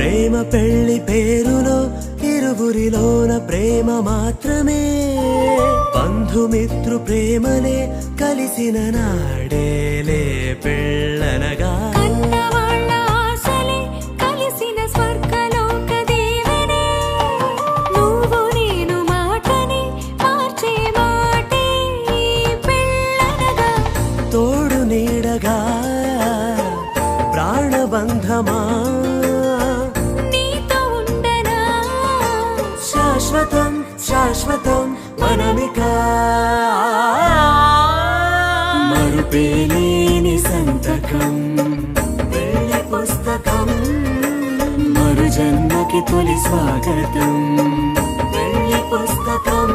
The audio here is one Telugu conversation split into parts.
ప్రేమ పెళ్లి పేరులో ఇరువురిలోన ప్రేమ మాత్రమే, బంధుమిత్రు ప్రేమలే కలిసిన నాడేలే పెళ్ళనగా. తోడు నీడగా ప్రాణబంధమా శాశ్వతం శాశ్వతం మనమిక. మరుపేలేని సంతకం పెళ్లి పుస్తకం, మరు జన్మకి తొలి స్వాగతం పెళ్లి పుస్తకం.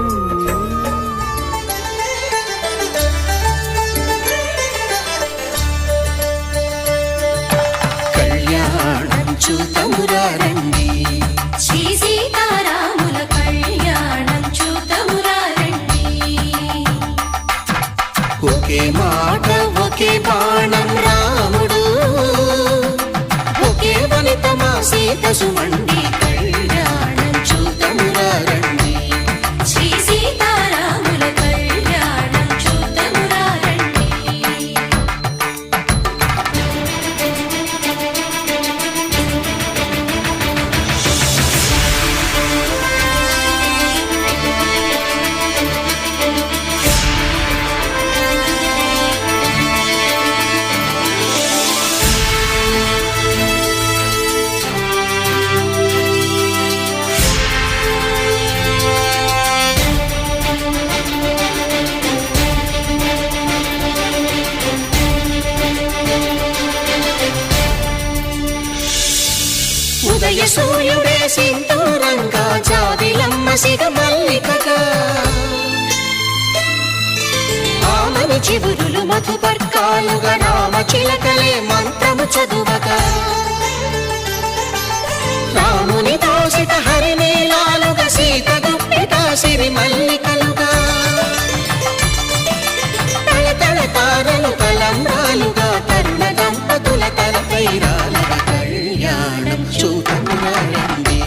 కళ్యాణం చూతమురా రండి, శ్రీ సీతారాముల కళ్యాణం చూతమురా రండి. ఒకే మాట ఒకే బాణం రాముడు, ఒకే వనిత మా సీత సుమండి. కళ్యాణం చూతమురా రండి, శ్రీ సీతారాముల కళ్యాణం చూతమురా రండి. ఉదయ సూర్యుడే సింధూరంగా, జాబిలమ్మ సిగ మల్లికగా, ఆమని చివురులు మధుపర్కాలుగా, రామ చిలకలే మంత్రము చదువగా, రాముని దోసిట హరినీలాలుగా, సీత గుప్పిట సిరి మల్లికలుగా, తళతళ తారలు తలంబ్రాలుగా, తరుణ దంపతుల తలపైరాలుగా. కళ్యాణం చూతమురా రండి,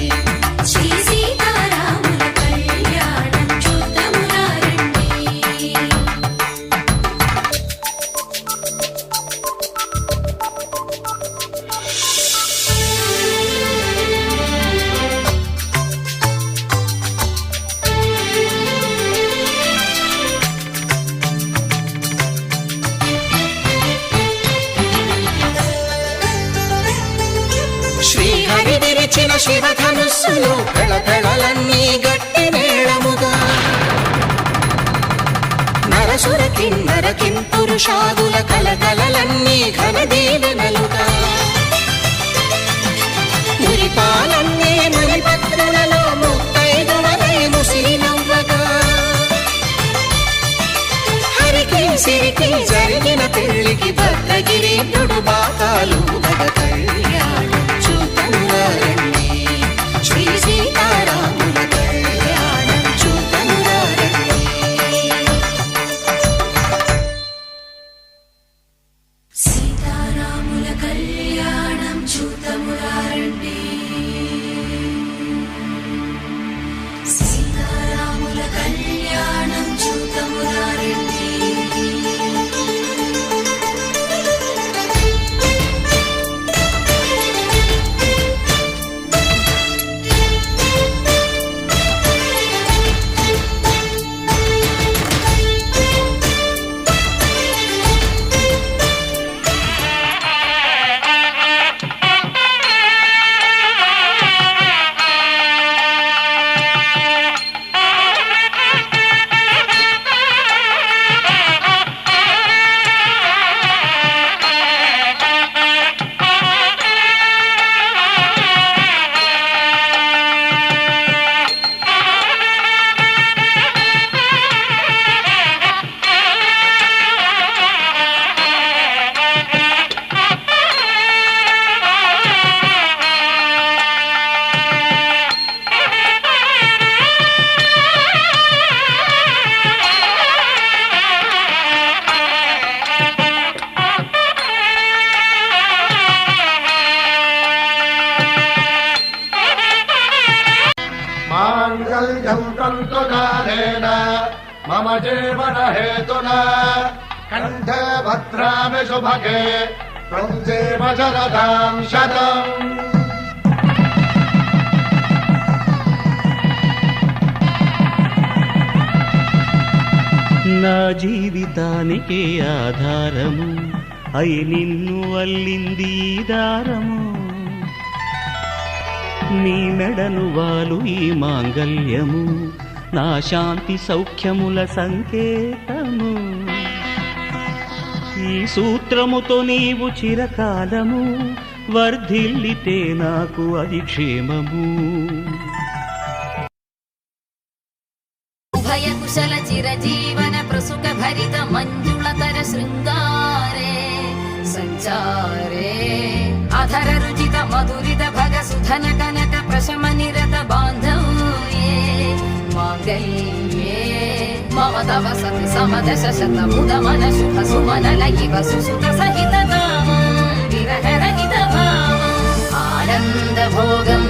శ్రీ సీతారాముల కళ్యాణం చూతమురా రండి. శ్రీహరి విరిచిన శివధనుస్సులు పెళపెళలన్నీ గట్టి మేళముగా, నరసుర కిన్నర కింపురుషాదుల కలకలలన్నీ ఘన దీవెనలుగా, మురిపాలన్నీ మురిపత్రులలో ముత్తైదువలై ముసిరి నవ్వగా, హరికి సిరికి జరిగిన పెళ్లికి భద్రగిరీంద్రుడు బాకాలు గద. కళ్యాణం చూతమురా రండి, శ్రీ సీతారాముల కళ్యాణం చూతమురా రండి. సీతారాముల కళ్యాణం చూతమురా రండి, సీతారాముల కళ్యాణం చూతమురా రండి. त्वन्तु कालेन मम जीवन हेतुना कण्ठे भद्रामि सुभगे त्वं जीव शरदां शतम्। నా జీవితానికి ఆధారము అయి నిన్ను అల్లింది ఈ దారము, నీ మెడను వాలు ఈ మాంగల్యము నా శాంతి సౌఖ్యముల సంకేతము, ఈ సూత్రముతో నీవు చిరకాలము వర్ధిల్లితే నాకు అది క్షేమము। భయ కుశల చిరజీవన ప్రసుక భరిత మంజుళతర శృంగారే సంచారే అధర రుచిత మధురిత భగ సుధన కనక ప్రశమ నిరత బాంధవ్యే మాంగళ్యే మమ తవ సతి సమదశ శత ముదమన శుభ సుమనల ఇవ సుసుత సహిత కామం విరహ రహిత భావం ఆనంద భోగం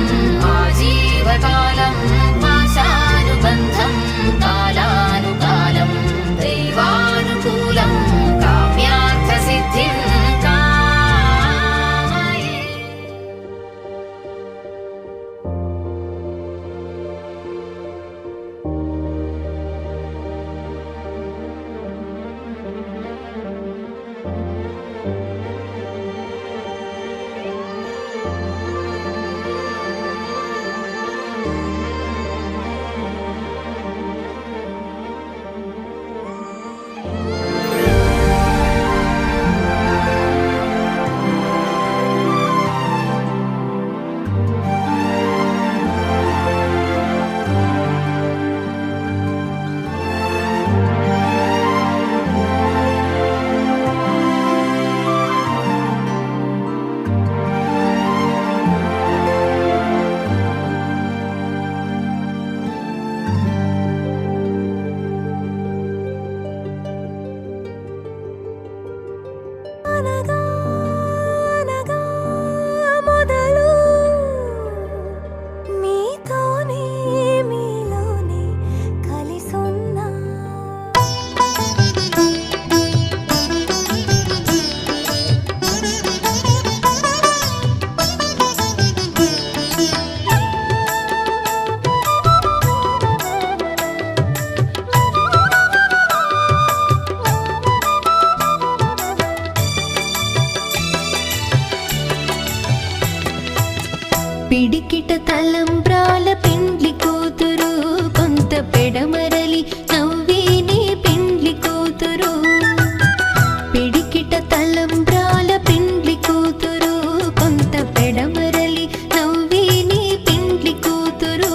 ఆజీవకాలం పాశానుబంధం కాలానుకాలం దైవానుకూలం కామ్యార్థ సిద్ధిం కామయే। పిడికిట తలంబ్రాల పెండ్లి కూతురు కొంత పెడమరలి నవ్విని పెండ్లి కూతురు, పిడికిట తలంబ్రాల పెండ్లి కూతురు కొంత పెడమరలి నవ్విని పెండ్లి కూతురు।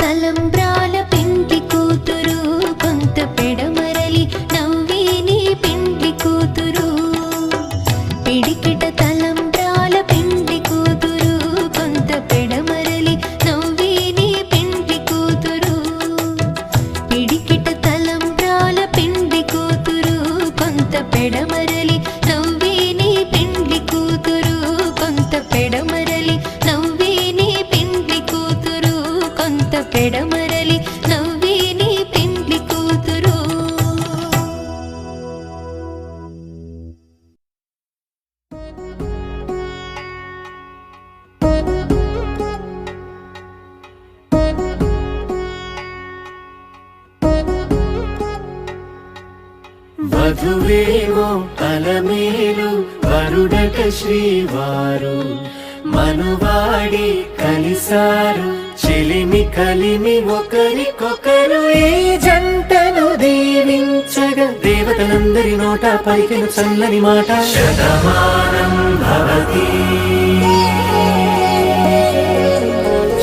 తలంబ్రాల పెండ్లి కూతురు కొంత పెడమరలి నవ్వి నీ పెండ్లి కూతురు పిడికిట తలంబ్రాల పెండ్లి కూతురు కొంత పెడమరలి నవ్వి నీ పెండ్లి కూతురు పిడికిట తలంబ్రాల పెండ్లి కూతురు కొంత పెడమరలి నవ్వి నీ పెండ్లి కూతురు కొంత పెడమరలి నవ్వి నీ పెండ్లి కూతురు కొంత పెడమరలి నవ్వి నీ పెండ్లి కూతురు వధువేమో అలమేలు వరుడట శ్రీవారు మనువాడి కలిసారు చెలిమి కలిమి ఒకరికొకరు ఈ జంటను దీవించగా దేవతలందరి నోట పలికెను చల్లని మాట శతమానం భవతి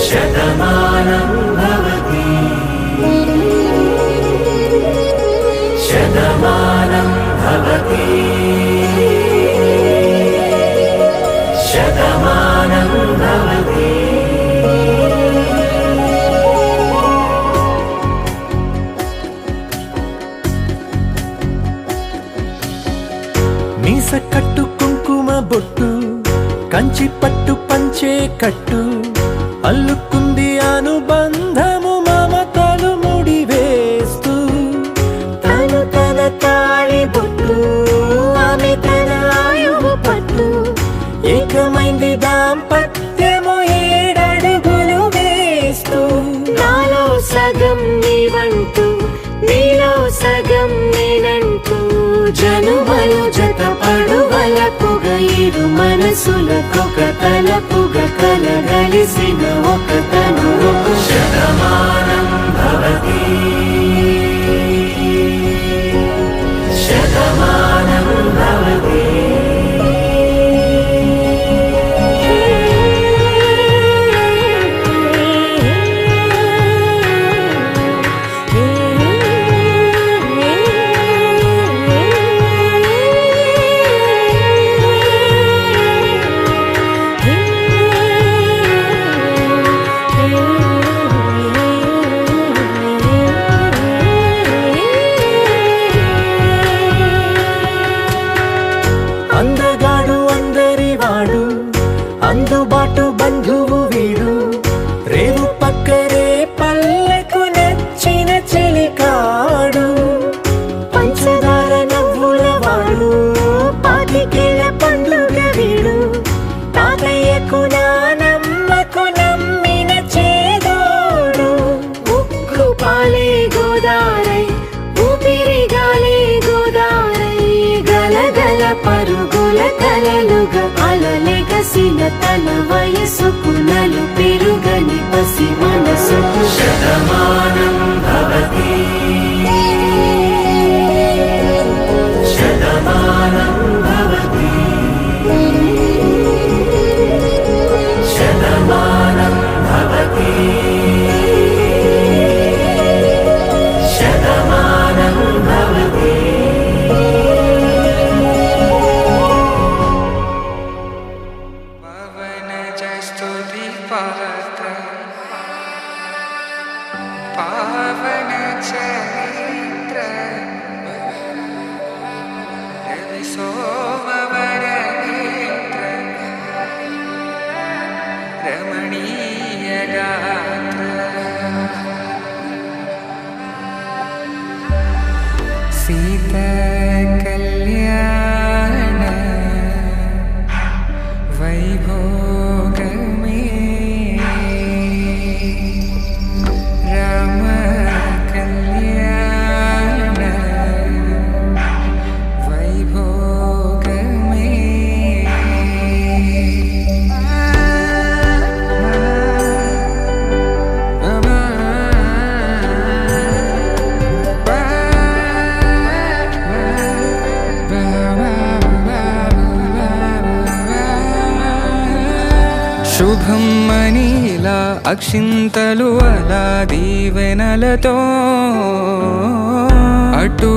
శతమానం భవతి శతమానం భవతి శతమానం భవతి మీస కట్టు కుంకుమ బొట్టు కంచి పట్టు పంచే కట్టు అల్లుకుంది అనుబంధము మమతలు ముడివేస్తూ తను తన తాళి బొట్టు ఆమె తన ఆయువు పట్టు ఏకమైంది దాంపత్యము 7 అడుగులు వేస్తూ నాలో సగం నీవంటూ నీలో సగం నేనంటూ జనుమలు జత పడువలపుగ ఇరు మనసులకొక తలపుగ కలగలిసిన ఒక తను శతమానం భవతి శతమానం భవతి అందగాడు అందరివాడు అందుబాటు బంధువు వీడు రేవు పక్కరే పల్లెకు నచ్చిన చెలికాడు పంచదార నవ్వుల వాడు పాతికేల పండుగ వీడు తాతయ్యకు నానమ్మకు నమ్మిన చేదోడు ఉక్కు పాలే గోదారై ఊపిరిగాలే గోదారై గలగల పరుగుల కలలుగా అలలెగసిన తన వయసుకు నలు పెరుగని పసి మనసుకు శతమానం భవతి శతమానం భవతి శతమానం భవతి శతమానం భవతి स्तुति पात्र पावन चरित्र रवि सोमवर नेत्र रमणीय गात्र सीता कल्याण वैभोग में राम कल्याण वैभोग में అక్షింతలు అలా దీవెనలతో అటు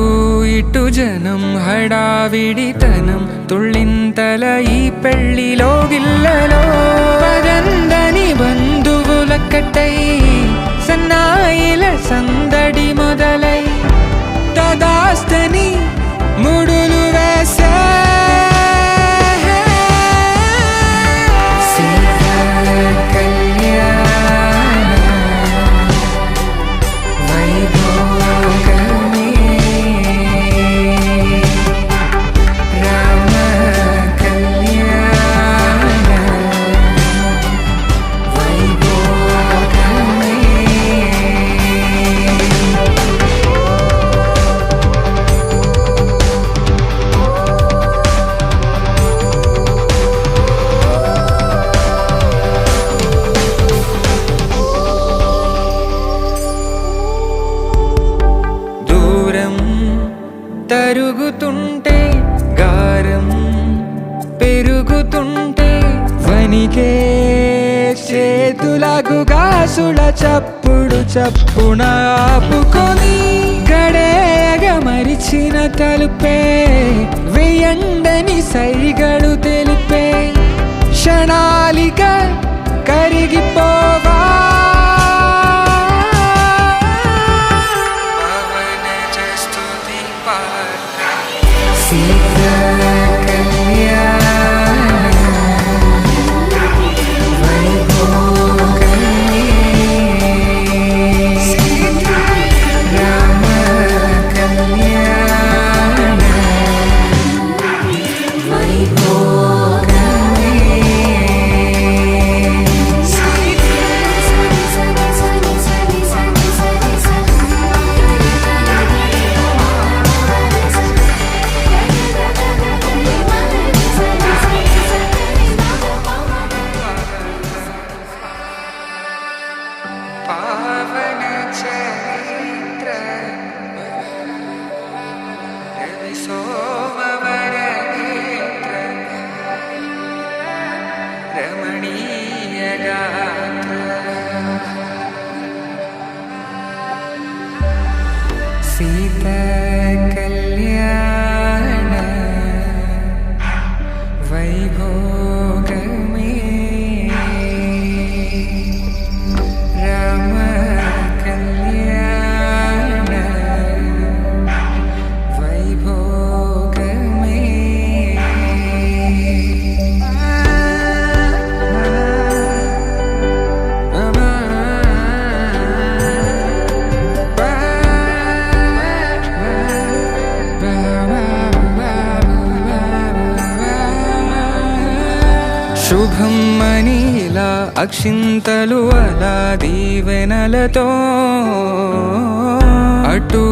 ఇటు జనం హడావిడితనం తుళ్ళింతల ఈ పెళ్లిలో గిల్లలో పదందని బంధువులక్కటై సన్నాయిల సందడి మొదలై తదాస్తని ముడులు వేసే తరుగుతుంటే గారం పెరుగుతుంటే వనికే చేతులకు గాసుల చప్పుడు చప్పున ఆపుకొని గడేగ మరిచిన తలుపే వెయ్యండని సైగడు తెలిపే క్షణాలిక కరిగిపోవా సీతా కళ్యాణ వైభోగమే రామ కళ్యాణ వైభోగమే శుభం మనీలా అక్షింతలు అలా దీవెనలతో అటు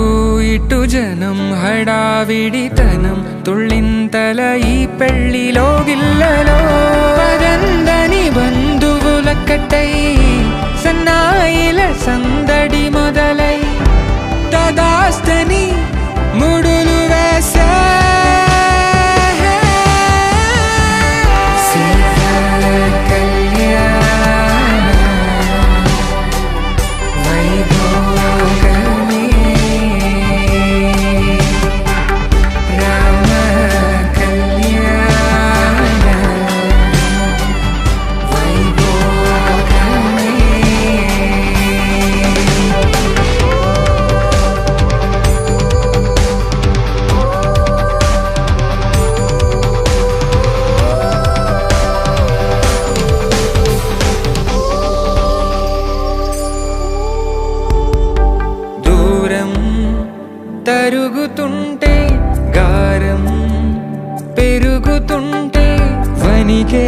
ఇటు జనం హడావిడితనం తుళ్ళింతల ఈ పెళ్లిలో గిల్లలో పదందని బంధువులక్కటై సన్నాయిల సందడి మొదలై తదాస్తని ముడులు వేసే తరుగుతుంటే గారం పెరుగుతుంటే వనికే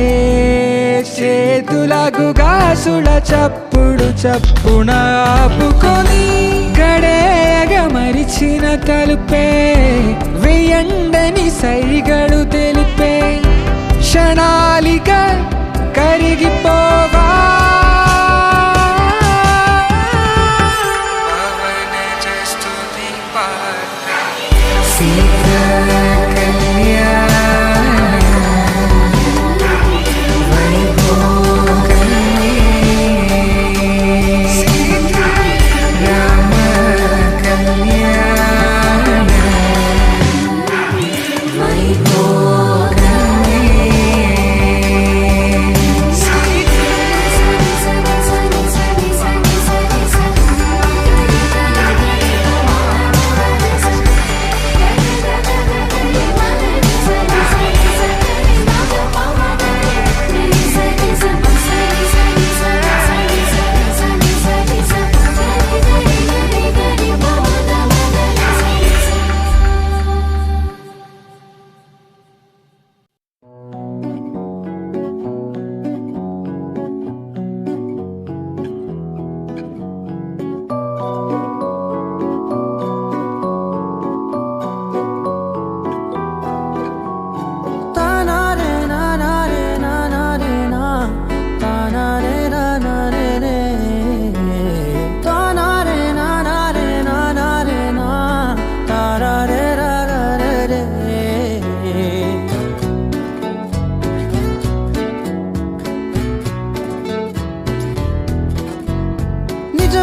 చేతులకు గాసుల చప్పుడు చప్పున ఆపుకొని గడేగ మరిచిన తలుపే వెయ్యండని సైగడు తెలిపే క్షణాలిక కరిగిపోవా వైభోగమే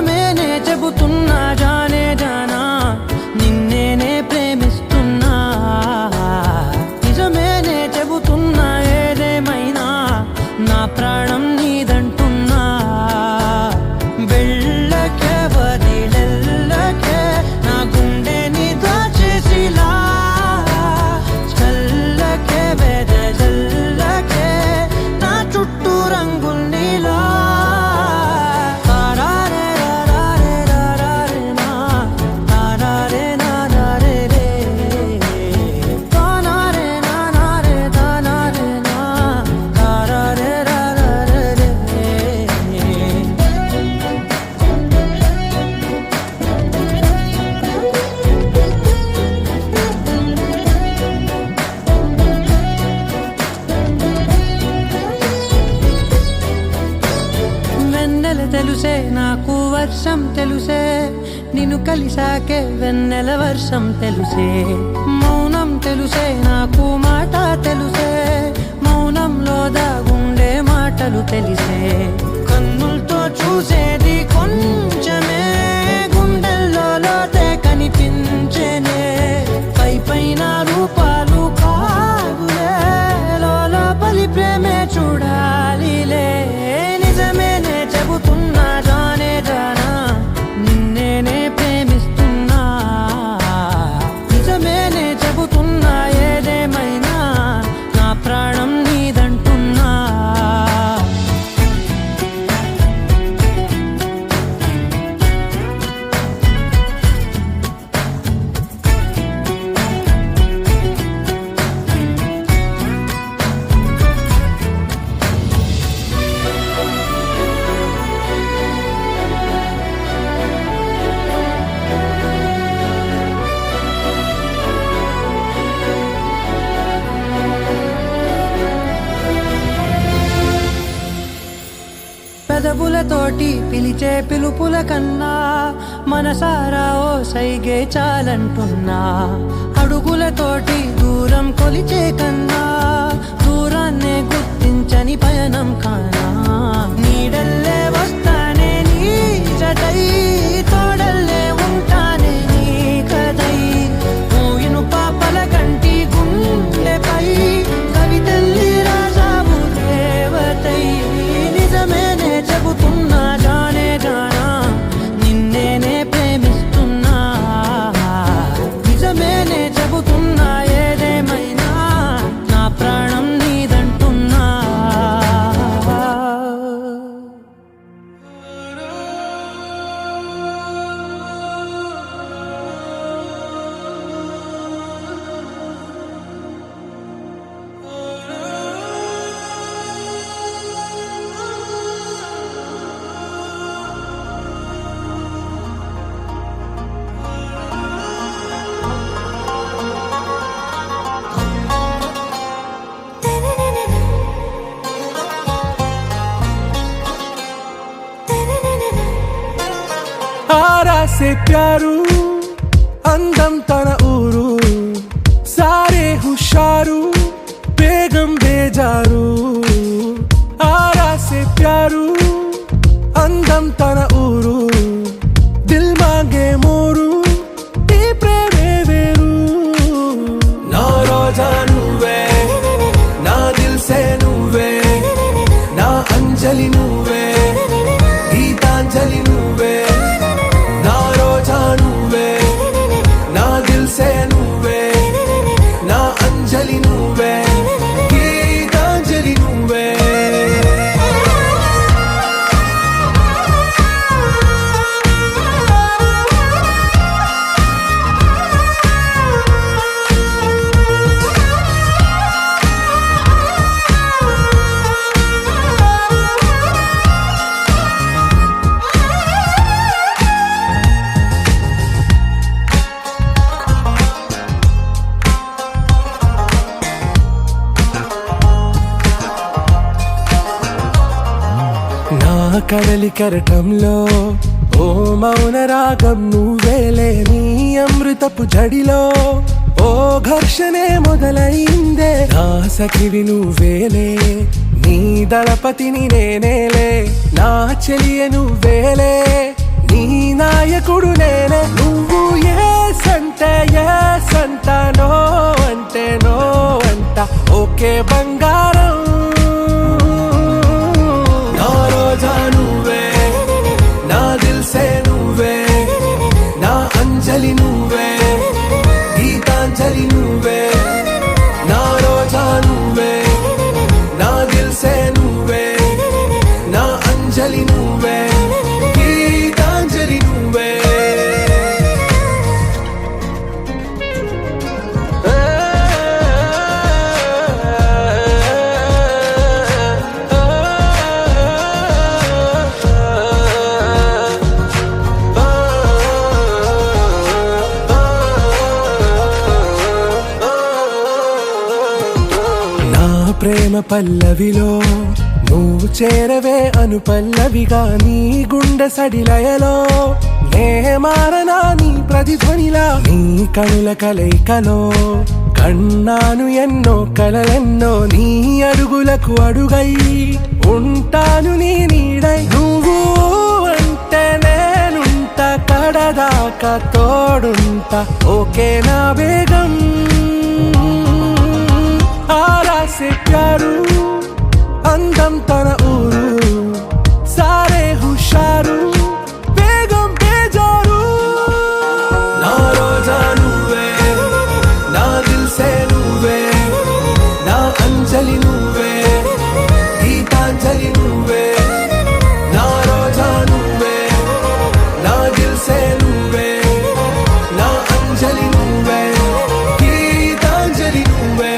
నిజమేనే చెబుతున్నా జానే జానా నిన్నేనే ప్రేమిస్తున్నా నిజమేనే చెబుతున్నా ఏదేమైనా నా ప్రాణం నీదంటున్నా వెళ్ళకే వదిలెల్లకే నా గుండెని దాచేసిలా చల్లకే వెదజల్లకే నా చుట్టూ రంగుల్నిలా తారారే రారే రారే నా తారారే నారే రే తానారే నారే తానారే నా తారారే రారే రే వెన్నెల తెలుసే నాకు వర్షం తెలుసే నిన్ను కలిసాకే వెన్నెల వర్షం తెలుసే మౌనం తెలుసే నాకు మాట తెలుసే మౌనంలో దాగుండే మాటలు తెలిసే కన్నులతో చూసేది కొంచెమే గుండెల్లో లోతే కనిపించేనే పై పైన రూపాలు కాదులే లోపలి ప్రేమే చూడాలిలే నిజమేనే చెబుతున్నా జానే జానా నిన్నేనే ప్రేమిస్తున్నా నిజమేనే చెబుతున్నా ఏదేమైనా నా ప్రాణం నీదంటున్నా పెదవులతోటి పిలిచే పిలుపుల కన్నా మనసారా ఓ సైగే చాలంటున్నా అడుగులతోటి దూరం కొలిచే కన్నా దూరాన్నే గుర్తించని పయనం కానా నీడల్లే వస్తానే నీ జతై తోడల్లే ఉంటానే నీ కదై మూయిను పాపల కంటి గుండెపై కవితల్లి రాజావు దేవతై నిజమేనే చెబుతున్నా జానే జానా నిన్నేనే ప్రేమిస్తున్నా నిజమేనే చెబుతున్నా ఏదేమైనా నా ప్రాణం నీదంటున్నా आरा से प्यारू అందం తన ఊరు సారే హుషారు బేగం బేజారు ఆరా సే ప్యారు అందం తన ఊరు దిల్ మాంగే మోరు ఈ ప్రేమే వేరు నా రోజా నువ్వే నా దిల్ సే నువ్వే నా అంజలి నువ్వే గీతాంజలి నువ్వే నా రోజా నువ్వే నా దిల్ సే నువ్వే నా అంజలి నువ్వే గీతాంజలి నువ్వే కడలి కెరటంలో ఓ మౌన రాగం నువ్వేలే నీ అమృతపు జడిలో ఓ ఘర్షణే మొదలైందే నా సఖివి నువ్వేలే నీ దళపతిని నేనేలే నా చెలియ నువ్వేలే నీ నాయకుడు నేనే నువ్వు ఎస్ అంటే ఎస్ అంట నో అంటే నో అంట ఓకే బంగారం నా రోజా నువ్వే నా దిల్సే నువ్వే నా అంజలి నువ్వే గీతాంజలి నువ్వే నా రోజా నువ్వే నా దిల్సే నువ్వే నా అంజలి నువ్వే గీతాంజలి నువ్వే నా ప్రేమ పల్లవిలో నువ్వు చేరవే అను పల్లవిగా నీ గుండె సడిలయలో నే మారనా నీ ప్రతిధ్వనిలా నీ కనుల కలయికలో కన్నాను ఎన్నో కలలెన్నో నీ అడుగులకు అడుగై ఉంటాను నీ నీడై నువ్వు అంటే నేనుంట కడదాకా తోడుంటా ఓకే నా బేగం आरा से प्यारू అందం తన ఊరు సారే హుషారు బేగం బేజారు నా రోజా నువ్వే నా దిల్సే నువ్వే నా అంజలి నువ్వే గీతాంజలి నువ్వే నా రోజా నువ్వే నా దిల్సే నువ్వే నా అంజలి నువ్వే గీతాంజలి నువ్వే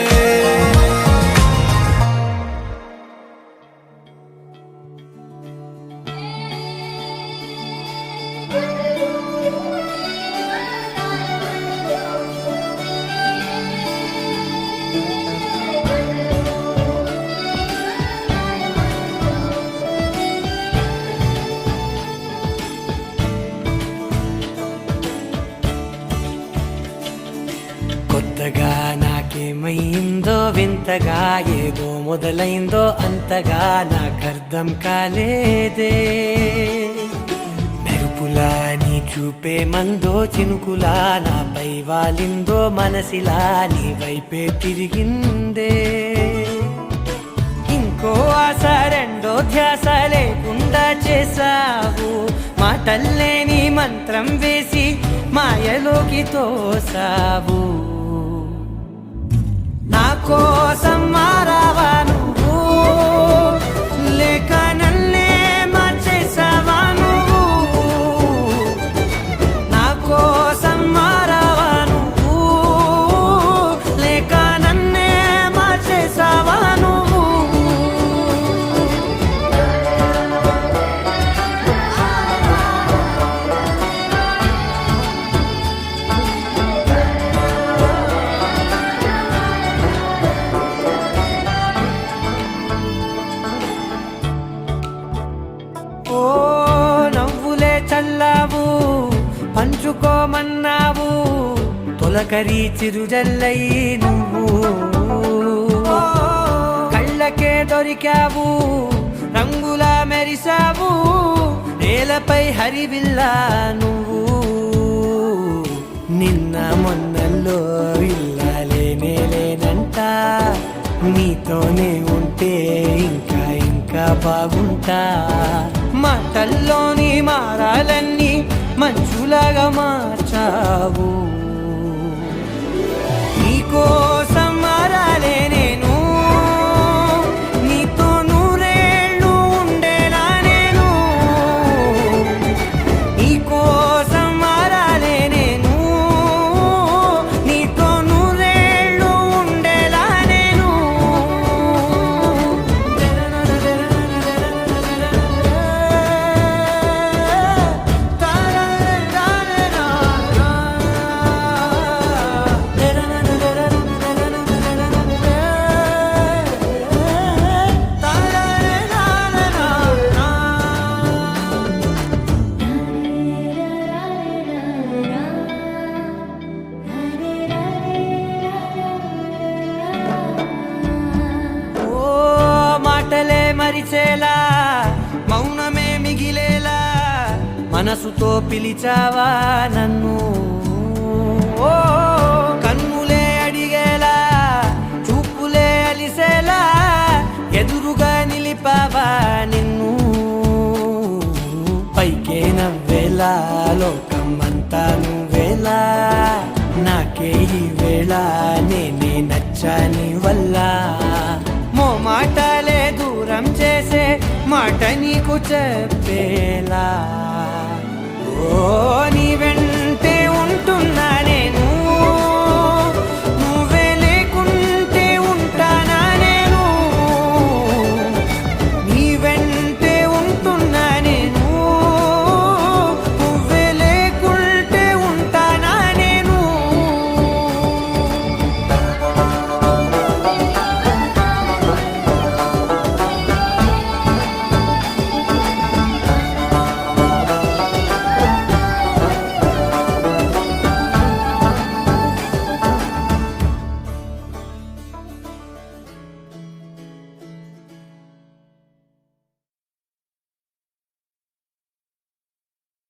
కొత్తగా నాకేమైందో వింతగా ఏదో మొదలైందో అంతగా నాకర్థం కాలేదే మెరుపులా నీ చూపే మందో చినుకులా నాపై వాలిందో మనసిలా నీ వైపే తిరిగిందే ఇంకో ఆశ రెండో ధ్యాస లేకుండా చేసావు మాటల్లే నీ మంత్రం వేసి మాయలోకి తోసావు నా కోసం మారావా నువ్వు లేక నన్నే మార్చేసావా నువ్వు నా కోసం మారావా నువ్వు లేక నన్నే మార్చేసావా నువ్వు ఓ నవ్వులే చల్లావు పంచుకోమన్నావు తొలకరి చిరుజల్లై నువ్వు కళ్ళకే దొరికావు రంగులా మెరిసావు నేలపై హరివిల్లా నువ్వు నిన్న మొన్నల్లో ఇల్లాలేనే లేనంట నీతోనే ఉంటే ఇంకా ఇంకా బాగుంటా మాటల్లోని మారాలన్నీ మంచులాగా మార్చావు నీకోసం మారాలే నేను నీతో నూరేళ్ళు ఉండేలా నేను నీకోసం మారాలే నేను నీతో నూరేళ్ళు ఉండేలా నేను పేరుతో పిలిచావా నన్ను ఓ కన్నులే అడిగేలా చూపులే అలిసేలా ఎదురుగా నిలిపావా నిన్ను పైకే నవ్వేలా లోకం అంతా నువ్వేలా నాకే ఈ వేళ నేనే నచ్చని వల్ల మో మాటలే దూరం చేసే మాట నీకు చెప్పేలా ఓ నీ వెంటే ఉంటున్నా నేను నువ్వే లేకుంటే ఉంటానా నేను నీ వెంటే ఉంటున్నా నేను నువ్వే లేకుంటే ఉంటానా నేను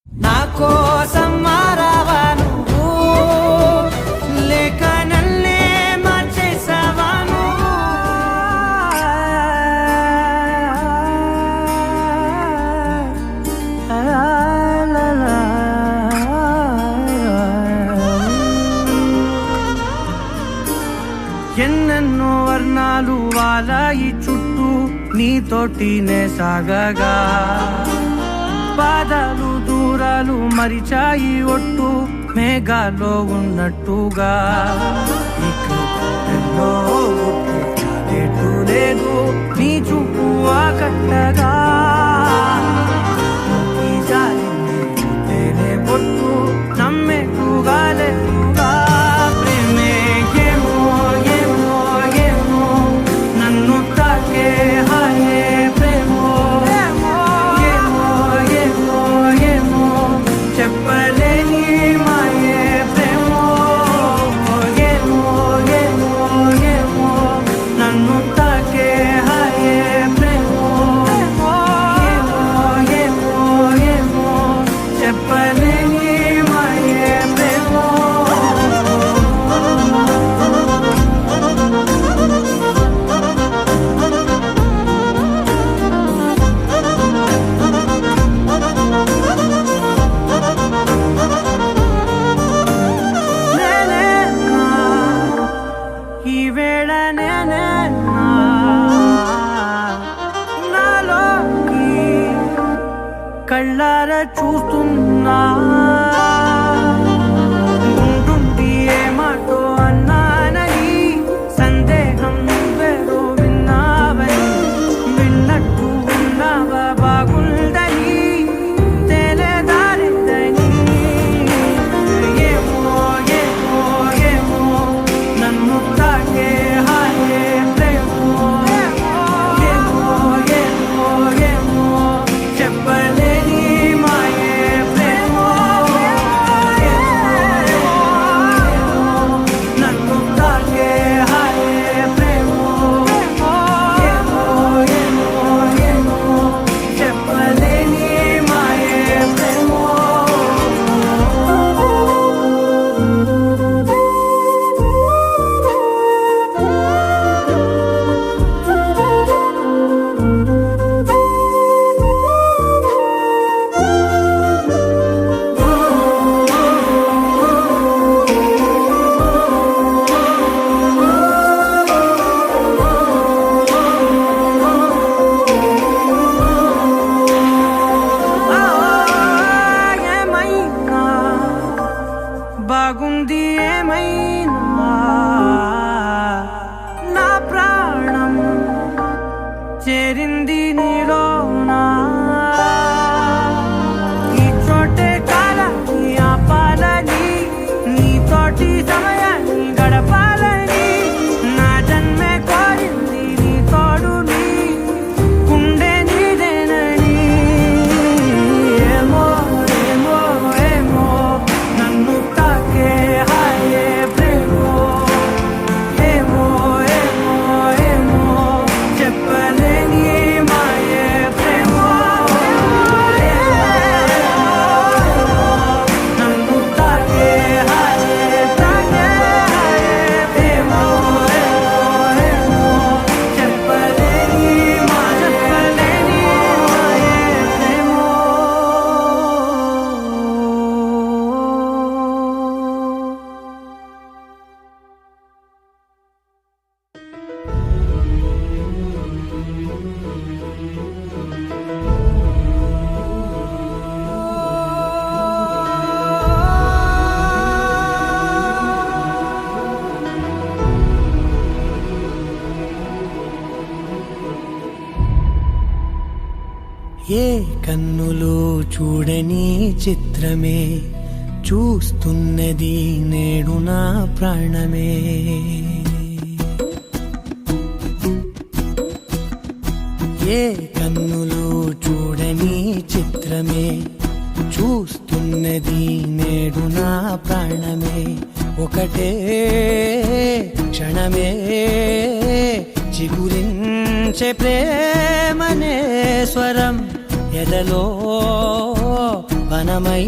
నా కోసం మారావా నువ్వు లేక నన్నే మార్చేసావా ఎన్నెన్నో వర్ణాలు వాలాయి చుట్టూ నీతోటినే సాగగా పాదాలు దూరాలు మరిచాయి ఒట్టు మేఘాలో ఉన్నట్టుగా ఎన్నో ఒట్టు లేదు నీ చూపు ఆకట్టగా ఈ జాలిని చూస్తేనే బొట్టు నమ్మేట్టుగా లేదుగా ప్రేమే ఏమో ఏమో ఏమో నన్ను తాకే హాయే ప్రేమో చెప్పలేని మాయే ప్రేమో ఏమో ఏమో ఏమో నన్ను తాకే హాయే ప్రేమో ఏమో ఏమో ఏమో చెప్పలేని మాయే ప్రేమో ఈ వేళ నేనే నాలోకి కళ్ళారా చూస్తున్నా ఉంటుండి ఏ మాటో అన్నానని సందేహం నువ్వేదో విన్నావని విన్నట్టు ఉన్నావా బాగుందని తెలియదారిద్దని ఏమో ఏమో ఏమో నన్ను తాకే హాయే ప్రేమో ఏమో ఏమో ఏమో చెప్పలేని మాయే ప్రేమో నన్ను తాకే హాయే ప్రేమో ఏమో ఏమో ఏమో చెప్పలేని మాయే ప్రేమో ఏమైనా బాగుంది ఏమైనా నా ప్రాణం చేరింది నీలోనా ఈ చోటే కాలాన్ని ఆపాలని నీతోటి సమయాన్ని గడపాలని నా జన్మే కోరింది నీ తోడుని గుండె నీదేనని ఏమో ఏమో ఏమో నన్ను తాకే హాయే ప్రేమ కన్నులు చూడని చిత్రమే చూస్తున్నది నేడు నా ప్రాణమే. ఏ కన్నులు చూడని చిత్రమే చూస్తున్నది నేడు నా ప్రాణమే. ఒకటే క్షణమే చిగురించే ప్రేమనే స్వరం ఎదలో వనమై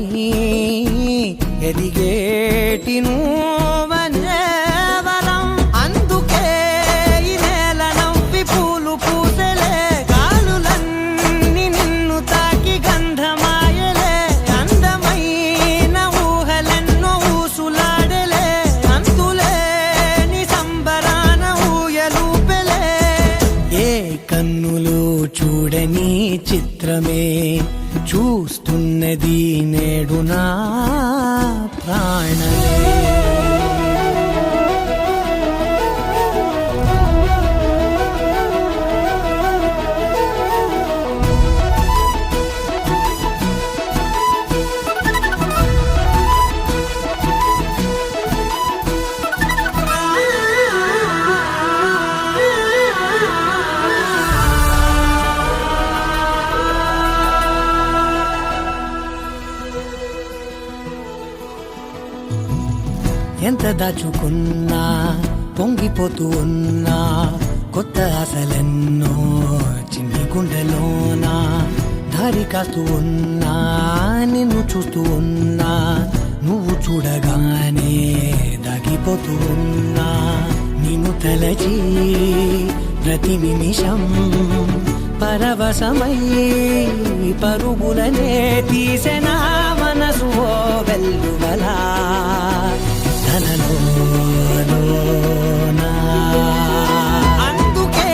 ఎదిగేటి నువ్వనే వరం. అందుకే ఈ నేల నవ్వి పూలు పూసెలే, గాలులన్నీ నిన్ను తాకి గంధమాయలే. అందమైన ఊహలెన్నో ఊసులాడలే, అంతులేని సంబరాన ఊయలూపెలే. ఏ కన్నులు చూడని చిత్రమే చూస్తున్నది నేడు నా ప్రాణమే. ఎంత దాచుకున్నా పొంగిపోతూ ఉన్నా, కొత్త ఆశలెన్నో చిన్ని గుండెలోనా. దారి కాస్తూ ఉన్నా, నిన్ను చూస్తూ ఉన్నా, నువ్వు చూడగానే దాగిపోతూ ఉన్నా. నిన్ను తలచి ప్రతి నిమిషం పరవశమై పరుగులనే తీసెనా మనసు ఓ వెల్లువలా. అందుకే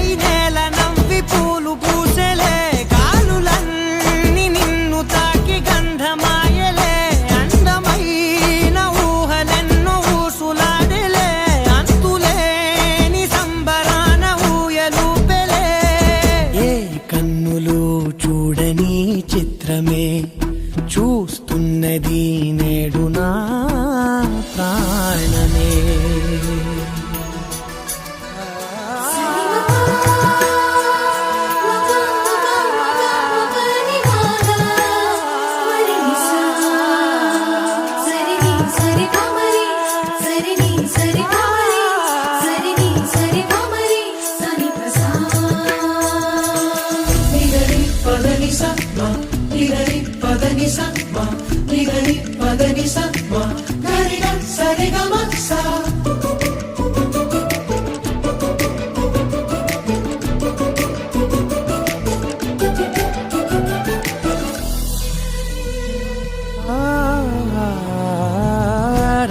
ఈ నేల నవ్వి పూలు పూసెలే, గాలులన్నీ నిన్ను తాకి గంధమాయలే. అందమైన ఊహలెన్నో ఊసులాడలే, అంతులేని సంబరాన ఊయలూపెలే. ఏ కన్నులు చూడని చిత్రమే చూస్తున్నది నేడు నా ప్రాణమే.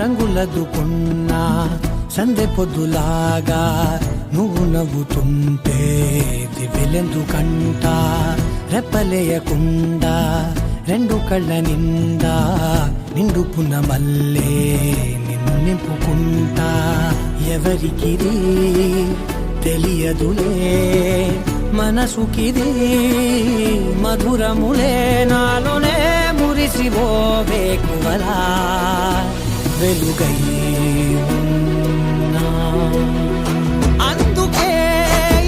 రంగులదుకున్నా సందె పొద్దులాగా నువ్వు నవ్వుతుంటే దివ్వెలెందుకంట. రెప్పలేయకుండా రెండు కళ్ళ నిండా నిండుకున్న మల్లే నిన్ను నింపుకుంటా. ఎవరికిది తెలియదులే మనసుకిది మధురములే, నాలోనే మురిసివో వేకువలా వెలుగై ఉన్నా. అందుకే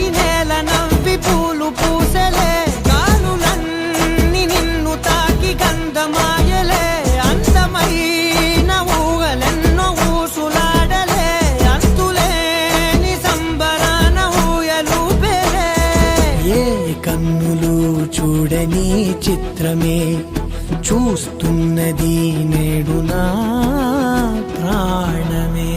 ఈ నేల నవ్వి పూలు పూసెలే, గాలులన్నీ నిన్ను తాకి గంధమాయలే. అందమైన ఊహలెన్నో ఊసులాడలే, అంతులేని సంబరాన ఊయలూపెలే. ఏ కన్నులు చూడని చిత్రమే చూస్తున్నది నేడు నా ప్రాణమే.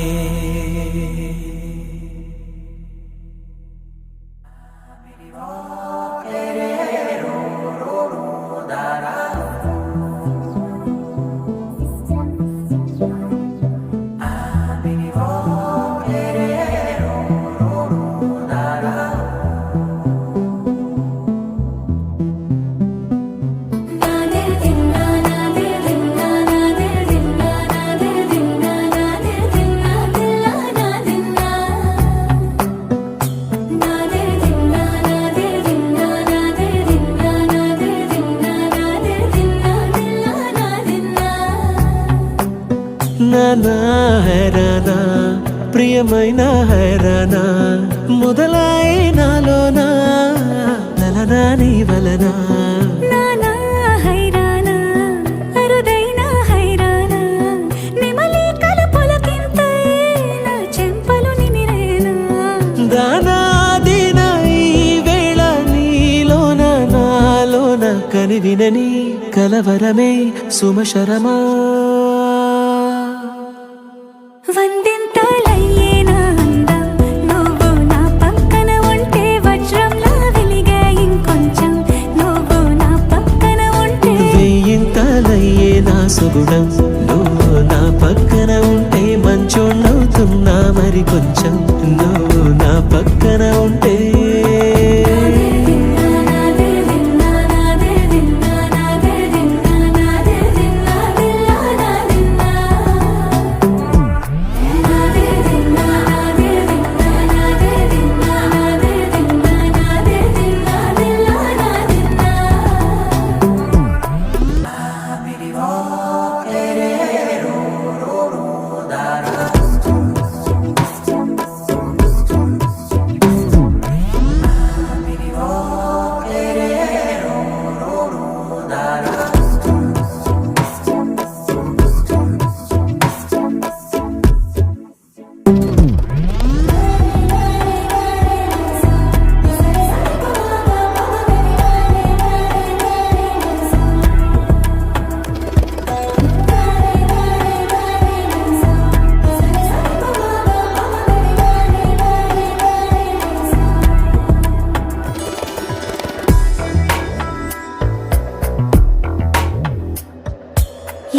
na na na na na na na na నానా హైరానా ప్రియమైన హైరానా మొదలై నాలోనా నలనా నీ వలనా నానా హైరానా అరుదైన హైరానా నెమలి కలుపులకింతై నా చెంపలు నిమిరేనా దానాదిన ఈ వేళ నీలోన నాలోన కనివినని కలవరమే సుమశరమా వందింతలయ్యేనా అందం నువ్వు నా పక్కన ఉంటే వజ్రంలా వెలిగే ఇంకొంచెం నువ్వు నా పక్కన ఉంటే వెయ్యింతలయ్యే నా సుగుణం నువ్వు నా పక్కన ఉంటే మంచోళ్ళవుతున్నా మరి కొంచెం నువ్వు నా పక్కన ఉంటే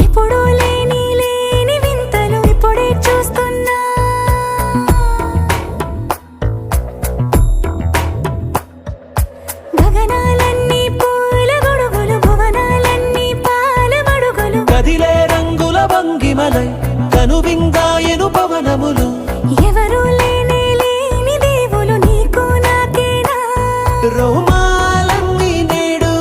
ఎప్పుడూ లేని వింతలు ఇప్పుడే చూస్తున్నా గగనాలన్నీ పూల గొడుగులు భువనాలన్నీ పాల మడుగులు కదిలే రంగుల భంగిమలై కనువిందాయను పవనములు ఎవరూ లేని దేవులు నీకు నాకేనా రోమాలన్నీ నేడు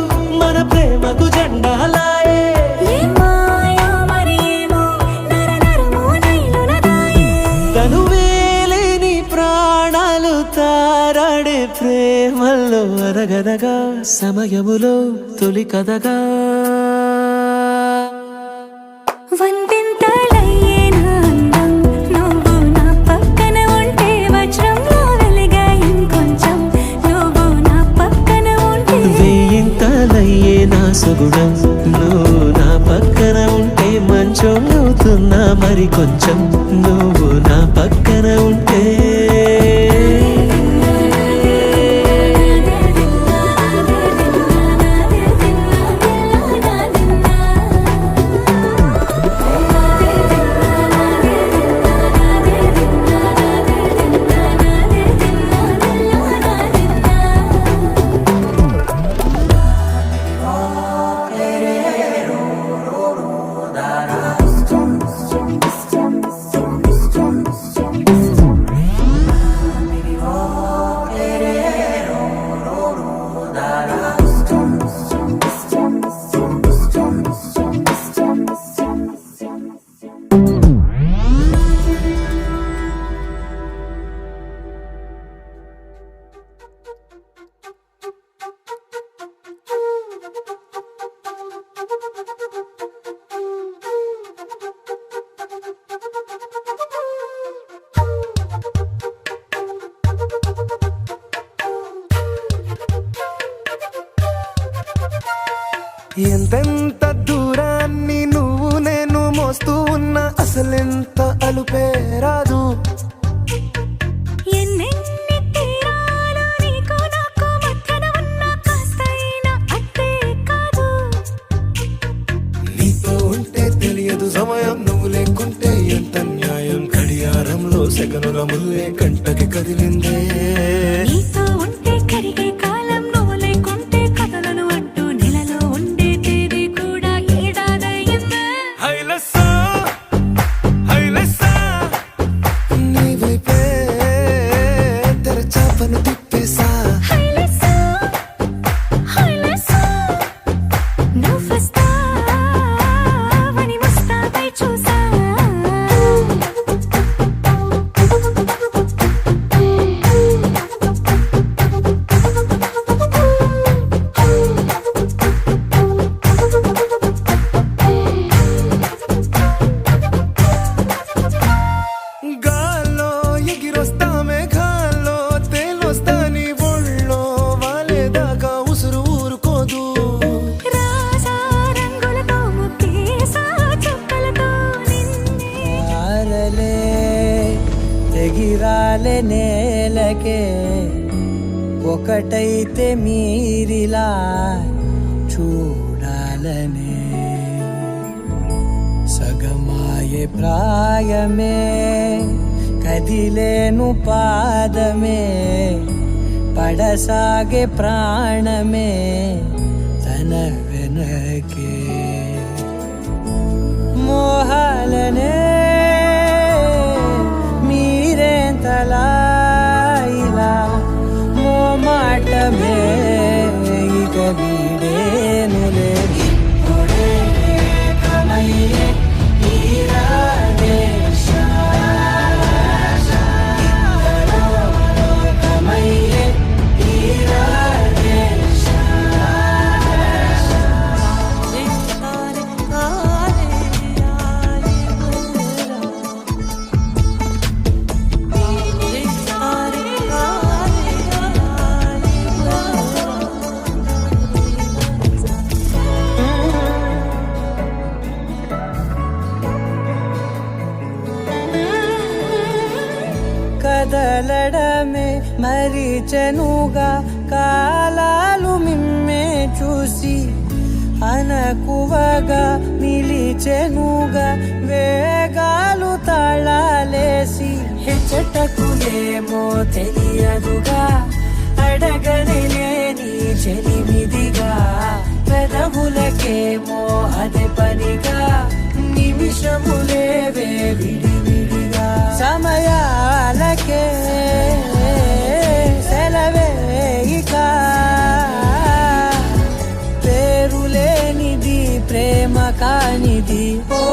మన ప్రేమకు జెండాలాయే ఏ మాయో మరి ఏమో నరనరమో నైలున దాయే తనువేలేని ప్రాణాలు తారాడే ప్రేమల్లో అరగదగా సమయములో తొలి కదగా వందింతలయ్యేనా అందం నువ్వు నా పక్కన ఉంటే వజ్రంలా వెలిగే ఇంకొంచెం నువ్వు నా పక్కన ఉంటే వెయ్యింతలయ్యే నా సుగుణం నువ్వు నా పక్కన ఉంటే మంచోళ్ళవుతున్నా మరి కొంచెం నువ్వు నా పక్కన ఉంటే ఎంతెంత దూరాన్ని నువ్వు నేను మోస్తూ ఉన్నా అసలెంత అలుపే రాదు ఎన్నెన్ని తీరాలు నీకు నాకు మధ్యన ఉన్న కాస్తైనా అట్టే కాదు నీతో ఉంటే తెలియదు సమయం నువ్వు లేకుంటే ఎంత న్యాయం గడియారంలో సెకనుల ముల్లే కంటకి కదిలిందే నీతో ఉంటే కరిగే కాలం నువ్వు లేకుంటే కథలను అంటూ నెలలో ఉండే తేదీ కూడా ఏడాదయ్యిందే హైలెస్సా హైలెస్సా నీ వైపే తెరచాపను తిప్పేసా హైలెస్సా హైలెస్సా నువ్వు వస్తావని ముస్తాబై చూసా గాలే నేలకే ఒకటైతే మీరిలా చూడాలనే సగమాయే ప్రాయమే కదిలేను పాదమే పడసాగే ప్రాణమే తన వెనకే మోహాలనే మీరేంతలా ఇలా మోమాటమే ఇక వీడేనులే ఇప్పుడే ఏకమయ్యే ఈరాడే ఇద్దరో లోకమయ్యే ఈరాడే కదలడమే మరిచెనుగా కాలాలు మిమ్మే చూసి అనకువగా నిలిచెనుగా వేగాలు తాళాలేసి హెచ్చటకులేమో తెలియదుగా అడగలేని చెలిమిదిగా పెదవులకేమో అదే పనిగా నిమిషములేవే విడివిడిగా సమయాలకే సెలవే ఇక పేరులేనిది ప్రేమ కానిది ఓ